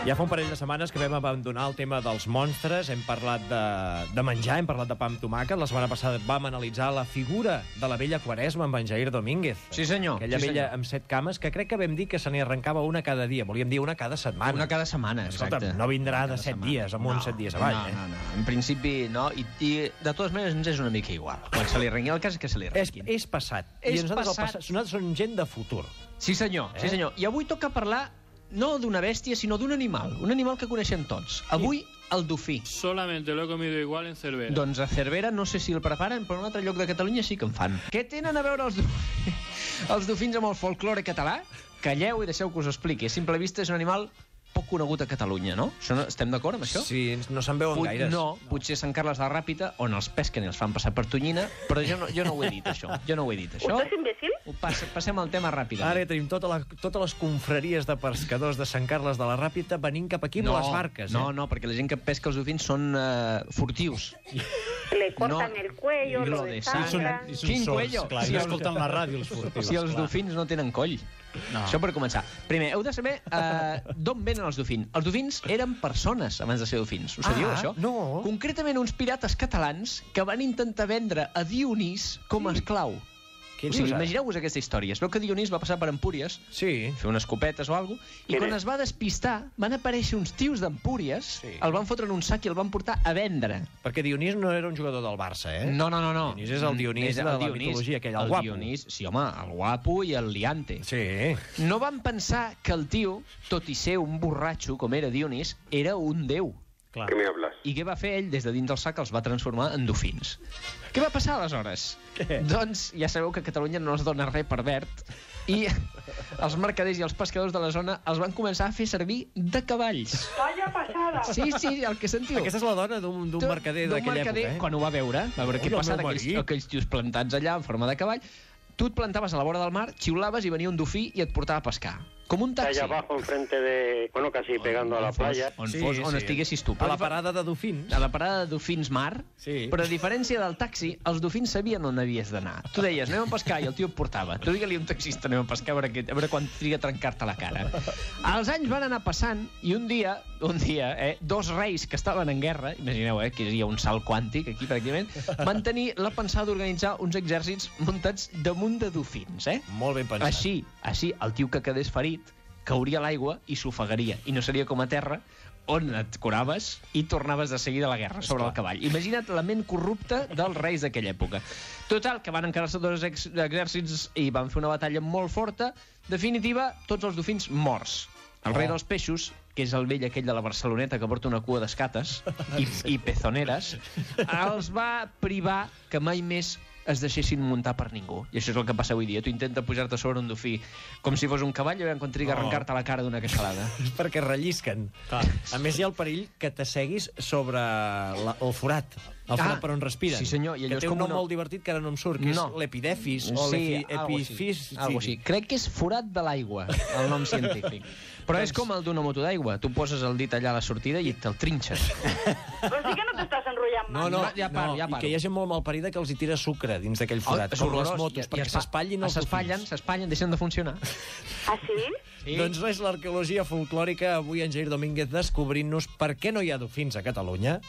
Ja fa un parell de setmanes que vam abandonar el tema dels monstres, hem parlat de menjar, hem parlat de pa amb tomàquet. La setmana passada vam analitzar la figura de la vella Quaresma amb en Jair Domínguez. Sí, senyor. Aquella sí, vella senyor. amb 7 cames, que crec que vam dir que se n'hi arrencava una cada dia. Volíem dir una cada setmana. Una cada setmana, exacte. Escolta, no vindrà de 7 dies, amunt, 7 dies avall. No. En principi, no. I de totes maneres ens és una mica igual. Quan se li rengui el cas, que se li renguin. És passat. És I nosaltres, passat. Nosaltres som gent de futur. Sí, senyor. Sí, senyor. I avui toca parlar no d'una bèstia, sinó d'un animal. Un animal que coneixem tots. Avui, el dofí. Solamente lo he comido igual en Cervera. Doncs a Cervera no sé si el preparen, però en un altre lloc de Catalunya sí que en fan. Què tenen a veure els dofins amb el folklore català? Calleu i deixeu que us ho expliqui. A simple vista és un animal poc conegut a Catalunya, no? Estem d'acord amb això? Sí, no se'n veuen gaires. No, potser Sant Carles de la Ràpita, on els pesquen i els fan passar per tonyina, però jo no ho he dit, això. Jo no ho he dit, això. ¿Usted es imbécil? Passem al tema ràpidament. Ara ja tenim totes les confraries de pescadors de Sant Carles de la Ràpita venint cap aquí amb les barques. No, perquè la gent que pesca els dofins són furtius. Le cortan el cuello, I lo lo desangran. Quin cuello? Clar, Si no escolten la ràdio, els furtius. Si els dofins no tenen coll. No. Això per començar. Primer, heu de saber d'on venen els dofins. Els dofins eren persones abans de ser dofins. Ho sabíeu, això? No. Concretament uns pirates catalans que van intentar vendre a Dionís com a esclau. Què O sigui, dius ara? imagineu-vos aquesta història. Es veu que Dionís va passar per Empúries, Sí. fer unes copetes o alguna cosa, i quan es va despistar van aparèixer uns tios d'Empúries, Sí. el van fotre en un sac i el van portar a vendre. Perquè Dionís no era un jugador del Barça, eh? No. Dionís és el Dionís de la mitologia aquell, el guapo. Dionís, sí, home, el guapo i el liante. Sí. No van pensar que el tio, tot i ser un borratxo, com era Dionís, era un déu. Clar. ¿Qué me hablas? I què va fer ell? Des de dins del sac els va transformar en dofins. Què va passar aleshores? Què? Doncs ja sabeu que a Catalunya no es dona res per verd i els mercaders i els pescadors de la zona els van començar a fer servir de cavalls. Vaya pasada. Sí, el que sentiu. Aquesta és la dona d'un mercader d'aquella època, eh? Quan ho va veure què Ui, el passava, meu marit. aquells tios plantats allà en forma de cavall. Tu et plantaves a la vora del mar, xiulaves i venia un dofí i et portava a pescar. Com un taxi. Allá abajo, enfrente de... Bueno, casi pegando a la playa. On estiguessis tu. A la parada de dofins. A la parada de dofins mar, Sí. però a diferència del taxi, els dofins sabien on havies d'anar. Tu deies, anem a pescar, i el tio et portava. Tu digue-li a un taxista, anem a pescar, a veure quan triga a trencar-te la cara. Els anys van anar passant, i un dia, dos reis que estaven en guerra, imagineu, que hi ha un salt quàntic aquí, pràcticament, van tenir la pensada d'organitzar uns exèrcits muntats damunt de dofins, Molt ben pensat. Així, el tio que quedés ferit cauria a l'aigua i s'ofegaria. I no seria com a terra, on et curaves i tornaves de seguida a la guerra sobre el cavall. Imagina't la ment corrupta dels reis d'aquella època. Total, que van encarar-se dos exèrcits i van fer una batalla molt forta. Definitiva, tots els dofins morts. El rei dels peixos, que és el vell aquell de la Barceloneta que porta una cua d'escates i pezoneres, els va privar que mai més es deixessin muntar per ningú. I això és el que passa avui dia. Tu intenta pujar-te sobre un dofí com si fos un cavall i veure quan triga a arrencar-te la cara d'una queixalada. És perquè rellisquen. A més, hi ha el perill que t'asseguis sobre el forat. El forat per on respiren. Sí, senyor. I allò que té un nom molt divertit que ara no em surt, que és l'epidefis o l'epifis. Algo així. Crec que és forat de l'aigua, el nom científic. Però és com el d'una moto d'aigua. Tu poses el dit allà a la sortida i te'l trinxes. Pues sí que no t'estàs enrotllant No, más. Ja paro. I que hi ha gent molt malparida que els hi tira sucre dins d'aquell forat, És com les horrorós. motos, perquè s'espatllin els dofins. S'espatllen, deixen de funcionar. ¿Ah, sí? Doncs res, l'arqueologia folclòrica, avui en Jair Domínguez descobrint-nos per què no hi ha dofins a Catalunya.